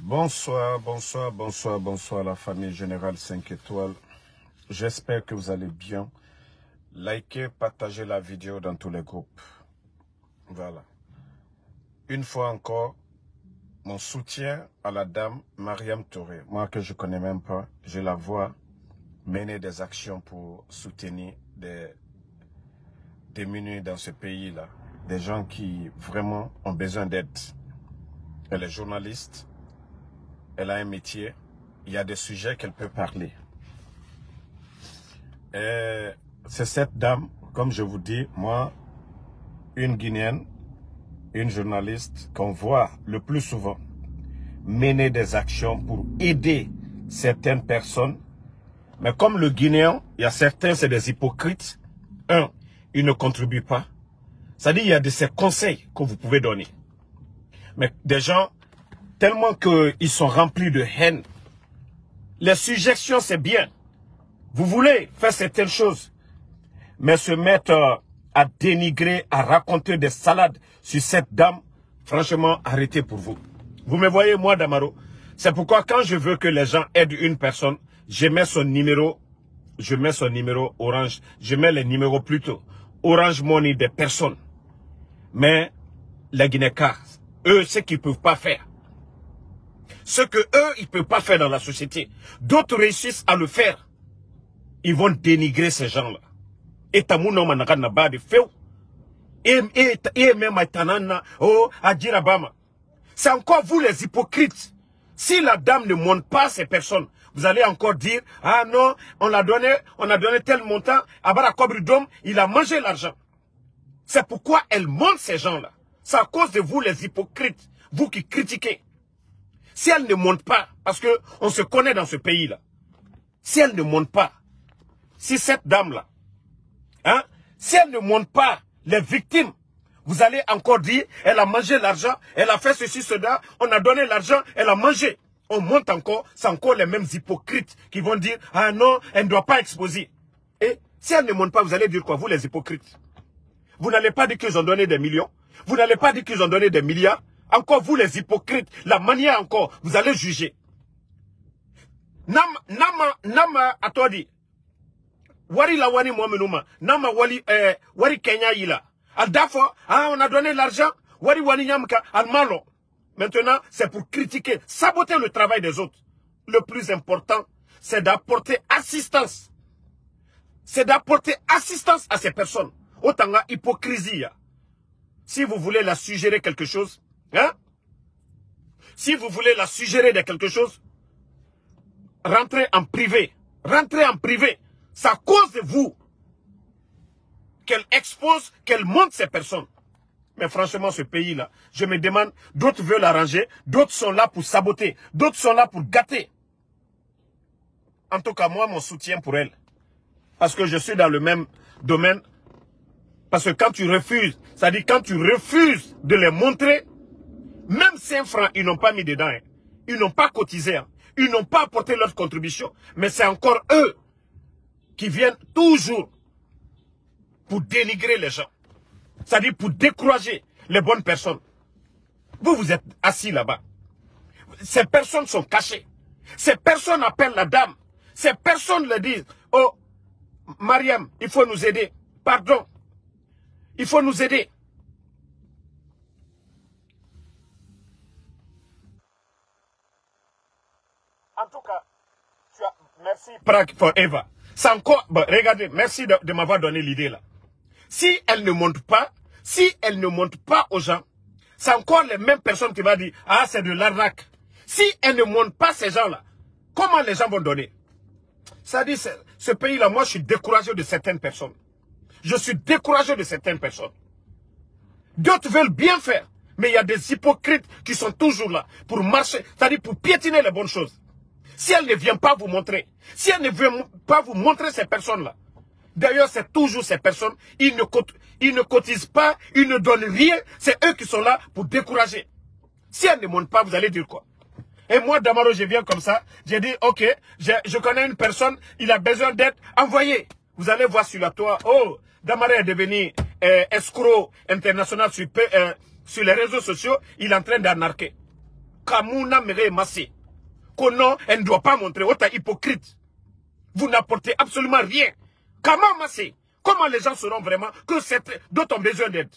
Bonsoir, bonsoir, bonsoir, bonsoir la famille Générale 5 étoiles. J'espère que vous allez bien. Likez, partagez la vidéo dans tous les groupes. Voilà. Une fois encore, mon soutien à la dame Mariam Touré. Moi que je ne connais même pas, je la vois mener des actions pour soutenir des démunis dans ce pays-là. Des gens qui vraiment ont besoin d'aide. Elle est journaliste. Elle a un métier, il y a des sujets qu'elle peut parler. C'est cette dame, comme je vous dis, moi, une Guinéenne, une journaliste qu'on voit le plus souvent mener des actions pour aider certaines personnes. Mais comme le Guinéen, il y a certains, c'est des hypocrites. Ils ne contribuent pas. C'est-à-dire, il y a de ces conseils que vous pouvez donner. Mais des gens, tellement qu'ils sont remplis de haine. Les suggestions, c'est bien. Vous voulez faire certaines choses. Mais se mettre à dénigrer, à raconter des salades sur cette dame, franchement, arrêtez pour vous. Vous me voyez, moi, Damaro. C'est pourquoi quand je veux que les gens aident une personne, je mets son numéro Orange. Je mets les numéros plutôt. Orange Money des personnes. Mais les Guinéens, eux, ce qu'ils ne peuvent pas faire. Ce que eux, ils ne peuvent pas faire dans la société. D'autres réussissent à le faire. Ils vont dénigrer ces gens-là. Et c'est encore vous les hypocrites. Si la dame ne monte pas ces personnes, vous allez encore dire, ah non, on a donné tel montant, à Barakobridom, il a mangé l'argent. C'est pourquoi elle monte ces gens-là. C'est à cause de vous les hypocrites, vous qui critiquez. Si elle ne monte pas, parce que on se connaît dans ce pays-là, si elle ne monte pas, si cette dame-là, si elle ne monte pas les victimes, vous allez encore dire, elle a mangé l'argent, elle a fait ceci, cela, on a donné l'argent, elle a mangé. On monte encore, c'est encore les mêmes hypocrites qui vont dire, ah non, elle ne doit pas exposer. Et si elle ne monte pas, vous allez dire quoi, vous les hypocrites? Vous n'allez pas dire qu'ils ont donné des millions, vous n'allez pas dire qu'ils ont donné des milliards. Encore vous les hypocrites, la manière encore, vous allez juger. Nama atodi. Wari la wani momenuma. Nama wari Kenya ila. Aldafo, on a donné l'argent. Wari wani nyamka al malo. Maintenant, c'est pour critiquer, saboter le travail des autres. Le plus important, c'est d'apporter assistance. C'est d'apporter assistance à ces personnes. Otanga hypocrisie. Si vous voulez la suggérer quelque chose, si vous voulez la suggérer de quelque chose, rentrez en privé. Rentrez en privé. C'est à cause de vous qu'elle expose, qu'elle monte ces personnes. Mais franchement, ce pays-là, je me demande, d'autres veulent l'arranger, d'autres sont là pour saboter, d'autres sont là pour gâter. En tout cas, moi, mon soutien pour elle. Parce que je suis dans le même domaine. Parce que quand tu refuses, c'est-à-dire quand tu refuses de les montrer, même 5 francs, ils n'ont pas mis dedans. Ils n'ont pas cotisé. Ils n'ont pas apporté leur contribution. Mais c'est encore eux qui viennent toujours pour dénigrer les gens. C'est-à-dire pour décourager les bonnes personnes. Vous, vous êtes assis là-bas. Ces personnes sont cachées. Ces personnes appellent la dame. Ces personnes le disent. Oh, Mariam, il faut nous aider. Pardon. Il faut nous aider. En tout cas, merci Prague Forever. C'est encore, regardez, merci de m'avoir donné l'idée là. Si elle ne monte pas, aux gens, c'est encore les mêmes personnes qui vont dire, ah c'est de l'arnaque. Si elle ne monte pas ces gens-là, comment les gens vont donner? Ça dit, ce pays-là, moi je suis découragé de certaines personnes. Je suis découragé de certaines personnes. D'autres veulent bien faire, mais il y a des hypocrites qui sont toujours là pour marcher, c'est-à-dire pour piétiner les bonnes choses. Si elle ne vient pas vous montrer, si elle ne vient pas vous montrer ces personnes-là, d'ailleurs c'est toujours ces personnes, ils ne cotisent pas, ils ne donnent rien, c'est eux qui sont là pour décourager. Si elle ne monte pas, vous allez dire quoi? Et moi, Damaro, je viens comme ça, j'ai dit, ok, je connais une personne, il a besoin d'aide, envoyez. Vous allez voir sur la toile, oh, Damaro est devenu escroc international sur les réseaux sociaux, il est en train d'arnaquer. Kamuna mere massé. Que non, elle ne doit pas montrer. Autant hypocrite. Vous n'apportez absolument rien. Comment massé? Comment les gens sauront vraiment que d'autres ont besoin d'aide?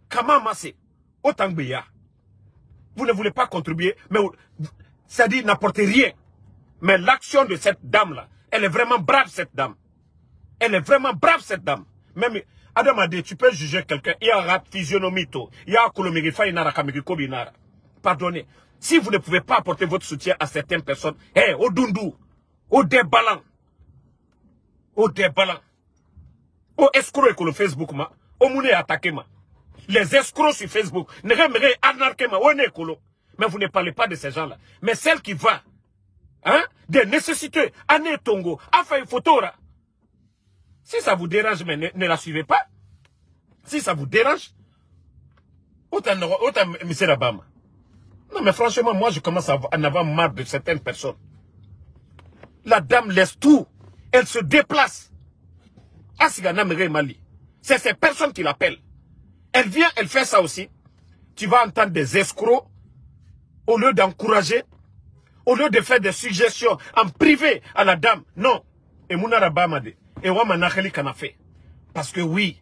Comment massé? Autant béa. Vous ne voulez pas contribuer, mais ça dit n'apportez rien. Mais l'action de cette dame-là, elle est vraiment brave, cette dame. Elle est vraiment brave, cette dame. Même Adam a dit, tu peux juger quelqu'un. Il y a un physionomie, il y a un kolomirifa, il y a un pardonnez. Si vous ne pouvez pas apporter votre soutien à certaines personnes, au dundu, au déballant, au escroc et le Facebook, au mouné attaqué, les escrocs sur Facebook, mais vous ne parlez pas de ces gens-là. Mais celle qui va, des nécessités, Ané Tongo, a fait une photo là. Si ça vous dérange, mais ne la suivez pas. Si ça vous dérange, autant M. Rabama. Non, mais franchement, moi, je commence à en avoir marre de certaines personnes. La dame laisse tout. Elle se déplace. Asigana Mere Mali. C'est ces personnes qui l'appellent. Elle vient, elle fait ça aussi. Tu vas entendre des escrocs. Au lieu d'encourager, au lieu de faire des suggestions en privé à la dame. Non. Et Mouna Rabama de. Et Wamanacheli qu'en a fait. Parce que oui,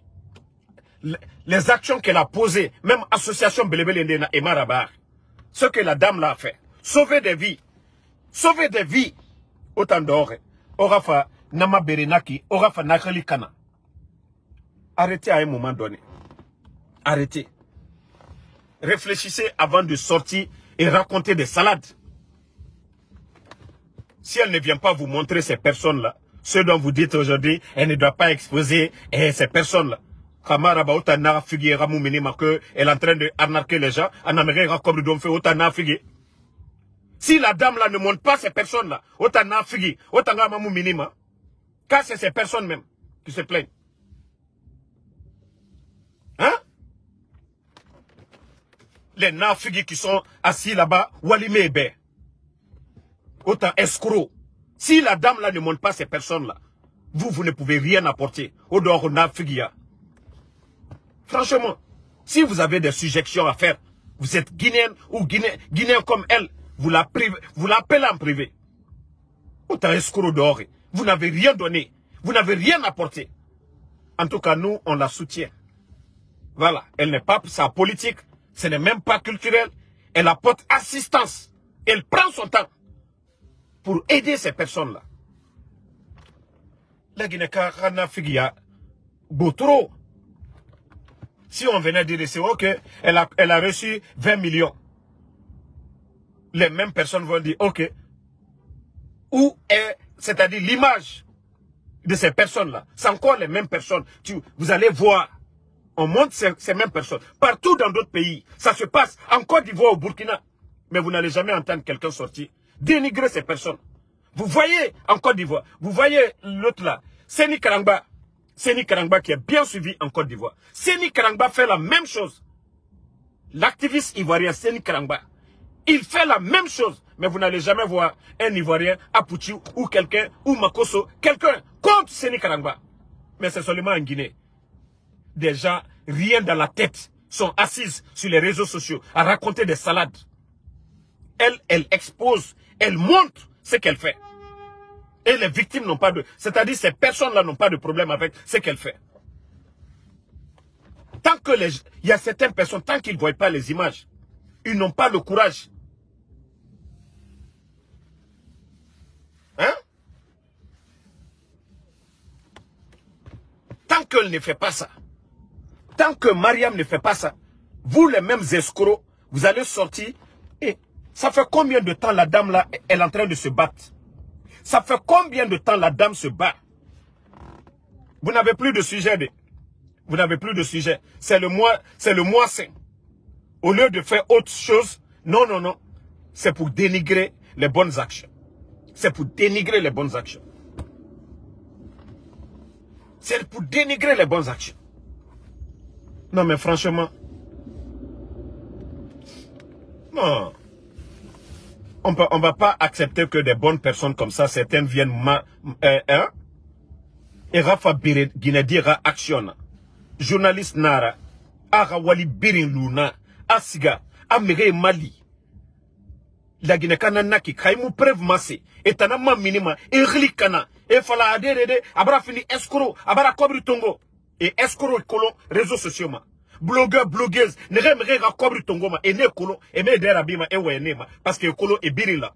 les actions qu'elle a posées, même association Belebele et Marabar, ce que la dame l'a fait, sauver des vies, autant d'or, Orafa Nama Berenaki, Orafa Nacheli Kana. Arrêtez à un moment donné. Arrêtez. Réfléchissez avant de sortir et raconter des salades. Si elle ne vient pas vous montrer ces personnes-là, ceux dont vous dites aujourd'hui, elle ne doit pas exposer ces personnes-là. Elle est en train de arnaquer les gens. Si la dame-là ne montre pas ces personnes-là, car c'est ces personnes même qui se plaignent. Hein? Les nafigis qui sont assis là-bas, Walimebe. Autant escroc. Si la dame là ne montre pas ces personnes-là, vous ne pouvez rien apporter. Au dehors, franchement, si vous avez des suggestions à faire, vous êtes guinéenne ou guinéen comme elle, vous l'appelez en privé. Autant escroc dehors. Vous n'avez rien donné. Vous n'avez rien apporté. En tout cas, nous, on la soutient. Voilà. Elle n'est pas sa politique. Ce n'est même pas culturel. Elle apporte assistance. Elle prend son temps pour aider ces personnes-là. La Guinée-Kana Figia, Boutro. Si on venait dire, c'est ok, elle a reçu 20 millions. Les mêmes personnes vont dire, ok. Où est, c'est-à-dire l'image de ces personnes-là. C'est encore les mêmes personnes. Vous allez voir, on montre ces mêmes personnes. Partout dans d'autres pays, ça se passe en Côte d'Ivoire, au Burkina. Mais vous n'allez jamais entendre quelqu'un sortir dénigrer ces personnes. Vous voyez en Côte d'Ivoire, vous voyez l'autre là, Séni Karangba qui est bien suivi en Côte d'Ivoire. Séni Karangba fait la même chose. L'activiste ivoirien Séni Karangba, il fait la même chose. Mais vous n'allez jamais voir un Ivoirien, Apouti ou quelqu'un, ou Makosso, quelqu'un contre Séni Karangba. Mais c'est seulement en Guinée. Des gens, rien dans la tête, sont assises sur les réseaux sociaux à raconter des salades. Elle expose, elle montre ce qu'elle fait. Et les victimes n'ont pas de... C'est-à-dire ces personnes-là n'ont pas de problème avec ce qu'elle fait. Tant que il y a certaines personnes, tant qu'ils ne voient pas les images, ils n'ont pas le courage. Hein? Tant qu'elle ne fait pas ça, tant que Mariam ne fait pas ça, vous les mêmes escrocs, vous allez sortir et ça fait combien de temps la dame là, elle est en train de se battre? Ça fait combien de temps la dame se bat? Vous n'avez plus de sujet. Vous n'avez plus de sujet. C'est le mois saint. Au lieu de faire autre chose, non. C'est pour dénigrer les bonnes actions. C'est pour dénigrer les bonnes actions. C'est pour dénigrer les bonnes actions. Non, mais franchement, non. On ne va pas accepter que des bonnes personnes comme ça, certaines viennent et Rafa Guinedira Action. Journaliste Nara, Arawali Birin Luna, Asiga, Amere Mali. La Guinée Kana qui kaimou preuve massé. Et tanama minima. Et kana. Et fala adere. Abra fini escroc. Abra kobri tongo. Et escroc et colon. Réseaux sociaux ma. Blogueur, blogueuse. Ne remere ga kobri tongo ma. Et ne colon. Et me derabima. Et ouais ma. Parce que colon est birila.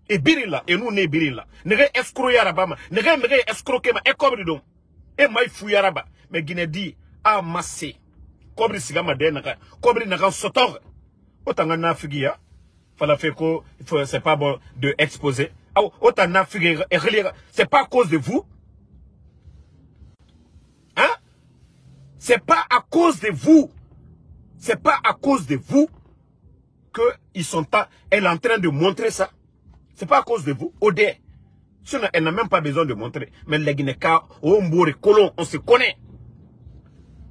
Et birila. Et nous ne birila. Ne re escroc yarabama. Ne remere escroc ma. Et kobri don. Et maï fou yaraba. Mais Guinée dit. Ah massé. Kobri sigama denaka. Kobri nagan sotor. Autant na figia. C'est pas bon de exposer. C'est pas à cause de vous. Hein? C'est pas à cause de vous. C'est pas à cause de vous que ils sont pas. Elle est en train de montrer ça. C'est pas à cause de vous. Odé. Sinon, elle n'a même pas besoin de montrer. Mais les Guinéens, on se connaît.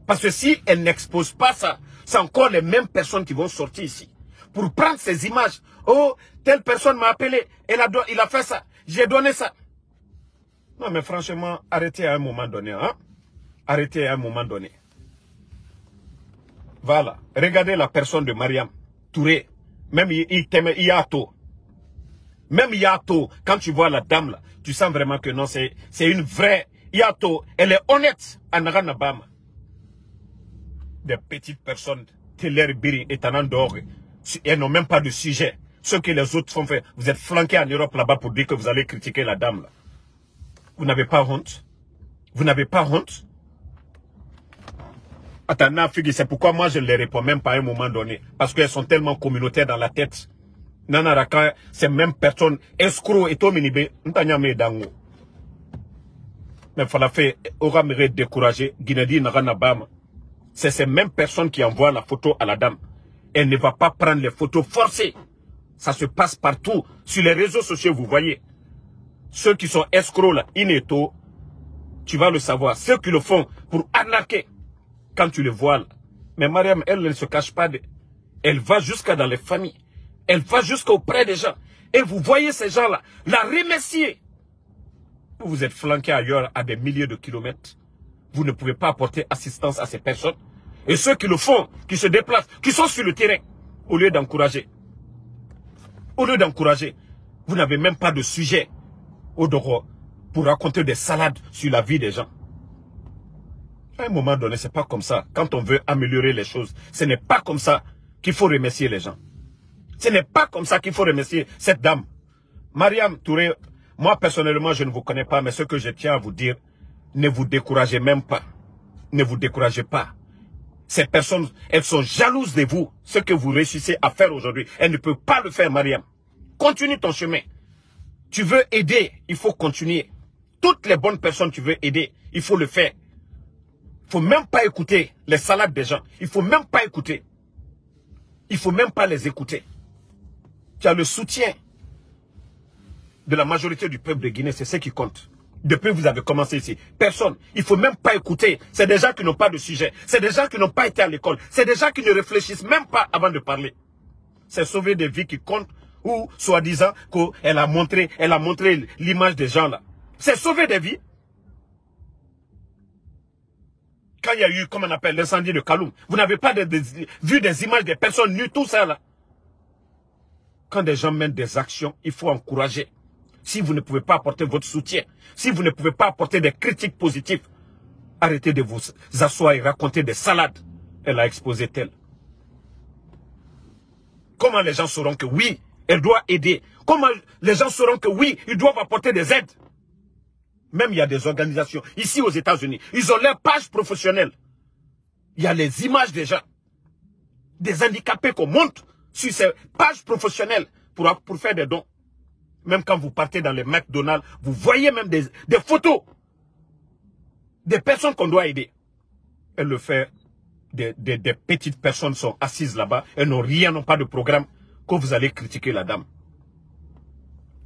Parce que si elle n'expose pas ça, c'est encore les mêmes personnes qui vont sortir ici. Pour prendre ces images. Oh, telle personne m'a appelé. Il a fait ça. J'ai donné ça. Non, mais franchement, arrêtez à un moment donné. Hein? Arrêtez à un moment donné. Voilà. Regardez la personne de Mariam Touré. Même Yato. Même Yato, quand tu vois la dame là, tu sens vraiment que non, c'est une vraie Yato. Elle est honnête à Naranabama. Des petites personnes, Teller Biri et Tanandor. Elles n'ont même pas de sujet. Ce que les autres font faire. Vous êtes flanqués en Europe là-bas pour dire que vous allez critiquer la dame là. Vous n'avez pas honte. Vous n'avez pas honte. Attends, c'est pourquoi moi je ne les réponds même pas à un moment donné. Parce qu'elles sont tellement communautaires dans la tête. Nanaraka, ces mêmes personnes, escrocs et Tominibé, Ntanyame Dango. Mais il fallait faire, aura me décourager, Guinadi Naranabama. C'est ces mêmes personnes qui envoient la photo à la dame. Elle ne va pas prendre les photos forcées. Ça se passe partout. Sur les réseaux sociaux, vous voyez. Ceux qui sont escrocs là, inéto, tu vas le savoir. Ceux qui le font pour arnaquer, quand tu le vois là. Mais Mariam, elle ne se cache pas. Elle va jusqu'à dans les familles. Elle va jusqu'auprès des gens. Et vous voyez ces gens-là, la remercier. Vous êtes flanqués ailleurs à des milliers de kilomètres. Vous ne pouvez pas apporter assistance à ces personnes. Et ceux qui le font, qui se déplacent, qui sont sur le terrain, au lieu d'encourager. Au lieu d'encourager, vous n'avez même pas de sujet pour raconter des salades sur la vie des gens. À un moment donné, c'est pas comme ça. Quand on veut améliorer les choses, ce n'est pas comme ça qu'il faut remercier les gens. Ce n'est pas comme ça qu'il faut remercier cette dame. Mariam Touré, moi personnellement, je ne vous connais pas, mais ce que je tiens à vous dire, ne vous découragez même pas. Ne vous découragez pas. Ces personnes, elles sont jalouses de vous. Ce que vous réussissez à faire aujourd'hui, elles ne peuvent pas le faire, Mariam. Continue ton chemin. Tu veux aider, il faut continuer. Toutes les bonnes personnes tu veux aider, il faut le faire. Il ne faut même pas écouter les salades des gens. Il ne faut même pas écouter. Il ne faut même pas les écouter. Tu as le soutien de la majorité du peuple de Guinée, c'est ce qui compte. Depuis que vous avez commencé ici, personne. Il ne faut même pas écouter. C'est des gens qui n'ont pas de sujet. C'est des gens qui n'ont pas été à l'école. C'est des gens qui ne réfléchissent même pas avant de parler. C'est sauver des vies qui comptent ou soi-disant qu'elle a montré l'image des gens là. C'est sauver des vies. Quand il y a eu, comme on appelle, l'incendie de Kaloum, vous n'avez pas vu des images des personnes nues, tout ça là. Quand des gens mènent des actions, il faut encourager. Si vous ne pouvez pas apporter votre soutien, si vous ne pouvez pas apporter des critiques positives, arrêtez de vous asseoir et raconter des salades. Elle a exposé tel. Comment les gens sauront que oui, elle doit aider? Comment les gens sauront que oui, ils doivent apporter des aides? Même il y a des organisations, ici aux États-Unis, ils ont leur page professionnelle. Il y a les images des gens, des handicapés qu'on monte sur ces pages professionnelles pour faire des dons. Même quand vous partez dans les McDonald's, vous voyez même des photos des personnes qu'on doit aider. Elle le fait, des petites personnes sont assises là-bas, elles n'ont rien, n'ont pas de programme, que vous allez critiquer la dame.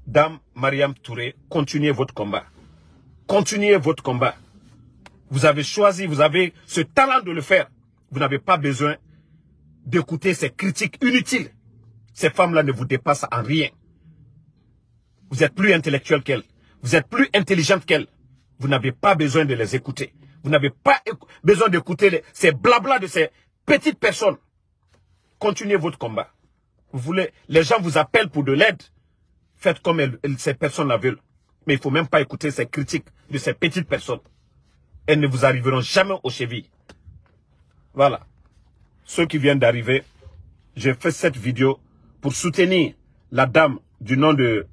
Dame Mariam Touré, continuez votre combat. Continuez votre combat. Vous avez choisi, vous avez ce talent de le faire. Vous n'avez pas besoin d'écouter ces critiques inutiles. Ces femmes-là ne vous dépassent en rien. Vous êtes plus intellectuel qu'elles. Vous êtes plus intelligente qu'elles. Vous n'avez pas besoin de les écouter. Vous n'avez pas besoin d'écouter ces blablas de ces petites personnes. Continuez votre combat. les gens vous appellent pour de l'aide. Faites comme ces personnes la veulent. Mais il ne faut même pas écouter ces critiques de ces petites personnes. Elles ne vous arriveront jamais aux chevilles. Voilà. Ceux qui viennent d'arriver, j'ai fait cette vidéo pour soutenir la dame du nom de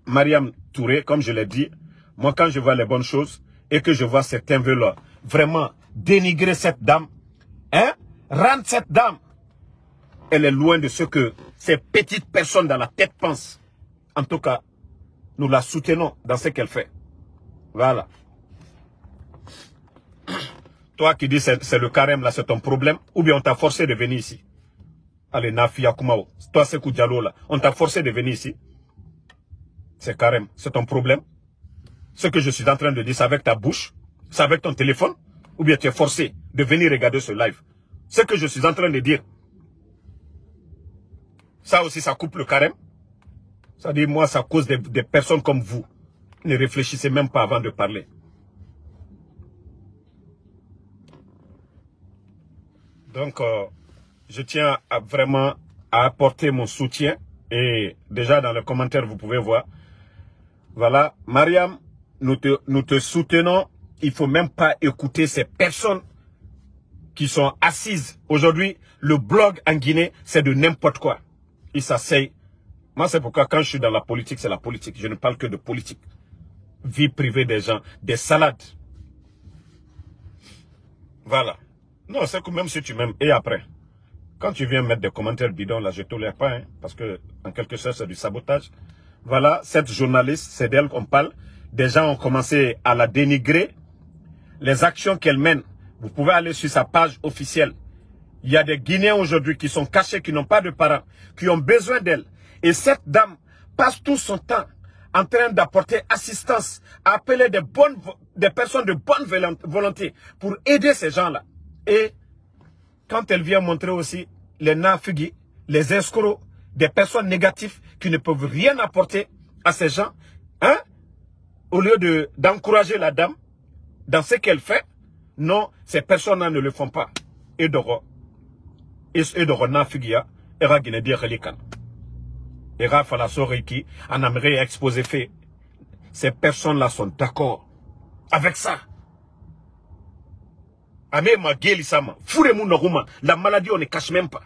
Mariam Touré, comme je l'ai dit. Moi, quand je vois les bonnes choses et que je vois certains veulent vraiment dénigrer cette dame, rendre cette dame, elle est loin de ce que ces petites personnes dans la tête pensent. En tout cas, nous la soutenons dans ce qu'elle fait. Voilà. Toi qui dis c'est le carême là, c'est ton problème, ou bien on t'a forcé de venir ici. Allez, Nafi Akumao, toi Sekou Diallo là, on t'a forcé de venir ici. C'est carême, c'est ton problème. Ce que je suis en train de dire, c'est avec ta bouche, c'est avec ton téléphone, ou bien tu es forcé de venir regarder ce live. Ce que je suis en train de dire, ça aussi, ça coupe le carême. Ça dit, moi, ça cause des personnes comme vous. Ne réfléchissez même pas avant de parler. Donc, je tiens vraiment à apporter mon soutien. Et déjà, dans les commentaires, vous pouvez voir. Voilà, Mariam, nous te soutenons. Il ne faut même pas écouter ces personnes qui sont assises. Aujourd'hui, le blog en Guinée, c'est de n'importe quoi. Ils s'asseyent. Moi, c'est pourquoi quand je suis dans la politique, c'est la politique. Je ne parle que de politique. Vie privée des gens, des salades. Voilà. Non, c'est que même si tu m'aimes, et après, quand tu viens mettre des commentaires bidons, là, je ne tolère pas, hein, parce que, en quelque sorte, c'est du sabotage. Voilà, cette journaliste, c'est d'elle qu'on parle. Des gens ont commencé à la dénigrer. Les actions qu'elle mène, vous pouvez aller sur sa page officielle. Il y a des Guinéens aujourd'hui qui sont cachés, qui n'ont pas de parents, qui ont besoin d'elle. Et cette dame passe tout son temps en train d'apporter assistance, à appeler des personnes de bonne volonté pour aider ces gens-là. Et quand elle vient montrer aussi les nafugis, les escrocs, des personnes négatives qui ne peuvent rien apporter à ces gens, hein, au lieu d'encourager la dame dans ce qu'elle fait, non, ces personnes-là ne le font pas. Et de nafugia, era Guinée relikan. Era falasori qui en aimerait exposer fait. Ces personnes-là sont d'accord avec ça. Ame mageli sama, fure moun noruma, la maladie on ne cache même pas.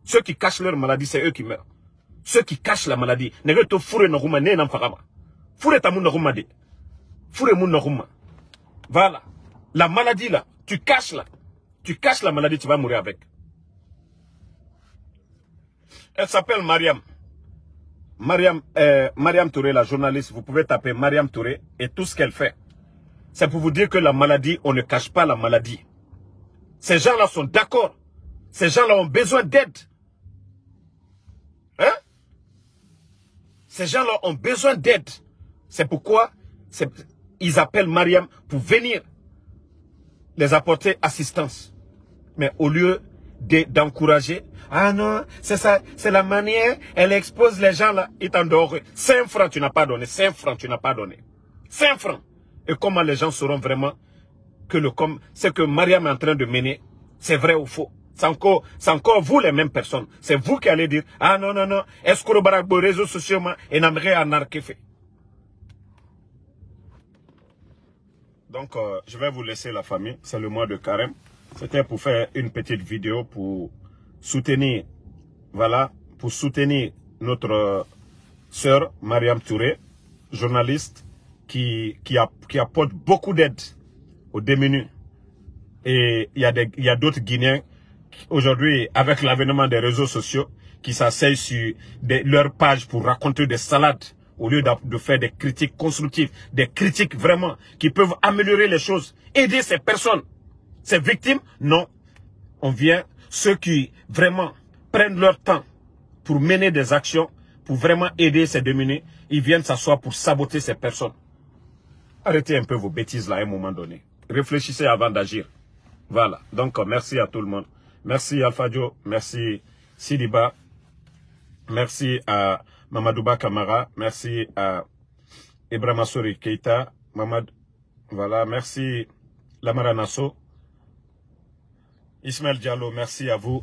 Ceux qui cachent leur maladie, c'est eux qui meurent. Ceux qui cachent la maladie, ne to fure noruma ne nan fagama. Fure ta moun noruma de. Fure moun noruma. Voilà. La maladie là, tu caches la maladie, tu vas mourir avec. Elle s'appelle Mariam. Mariam Touré, la journaliste, vous pouvez taper Mariam Touré et tout ce qu'elle fait. C'est pour vous dire que la maladie, on ne cache pas la maladie. Ces gens-là sont d'accord. Ces gens-là ont besoin d'aide. Hein? Ces gens-là ont besoin d'aide. C'est pourquoi ils appellent Mariam pour venir les apporter assistance. Mais au lieu d'encourager, ah non, c'est ça, c'est la manière, elle expose les gens là, ils t'endorment. 5 francs tu n'as pas donné, 5 francs tu n'as pas donné. 5 francs. Et comment les gens sauront vraiment que ce que Mariam est en train de mener, c'est vrai ou faux? C'est encore vous les mêmes personnes. C'est vous qui allez dire, ah non, non, non, est-ce que le réseaux sociaux et n'aimerait anarquer fait? Donc, je vais vous laisser la famille. C'est le mois de carême. C'était pour faire une petite vidéo pour soutenir, voilà, pour soutenir notre sœur Mariam Touré, journaliste, qui apporte beaucoup d'aide aux démunis. Et il y a d'autres Guinéens, aujourd'hui, avec l'avènement des réseaux sociaux, qui s'asseyent sur leurs pages pour raconter des salades, au lieu de faire des critiques constructives, des critiques vraiment qui peuvent améliorer les choses, aider ces personnes. Ces victimes, non. On vient, ceux qui vraiment prennent leur temps pour mener des actions, pour vraiment aider ces démunis, ils viennent s'asseoir pour saboter ces personnes. Arrêtez un peu vos bêtises là à un moment donné. Réfléchissez avant d'agir. Voilà. Donc, merci à tout le monde. Merci Alpha Dio. Merci Sidiba. Merci à Mamadouba Kamara. Merci à Ibrahima Sori Keita. Voilà. Merci Lamara Nasso. Ismaël Diallo, merci à vous.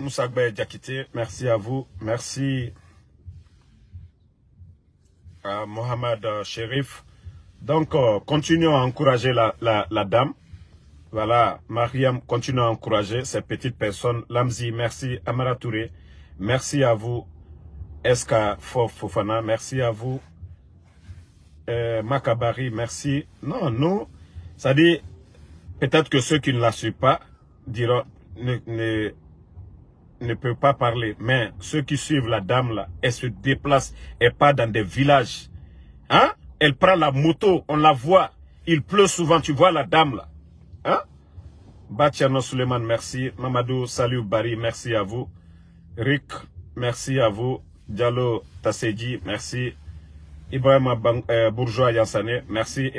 Moussagbe Diakité, merci à vous. Merci à Mohamed Sherif. Donc, continuons à encourager la dame. Voilà, Mariam, continuons à encourager ces petites personnes. Lamzi, merci. Amara Touré, merci à vous. Eska Fofana, merci à vous. Makabari, merci. Non, nous, ça dit, peut-être que ceux qui ne la suivent pas diront, ne peuvent pas parler. Mais ceux qui suivent la dame là, elle se déplace, elle part dans des villages. Hein? Elle prend la moto, on la voit. Il pleut souvent, tu vois la dame là. Hein? Batiano Suleiman, merci. Mamadou Salou Bari, merci à vous. Rick, merci à vous. Diallo Tasseji, merci. Ibrahim Bourgeois Yansane, merci.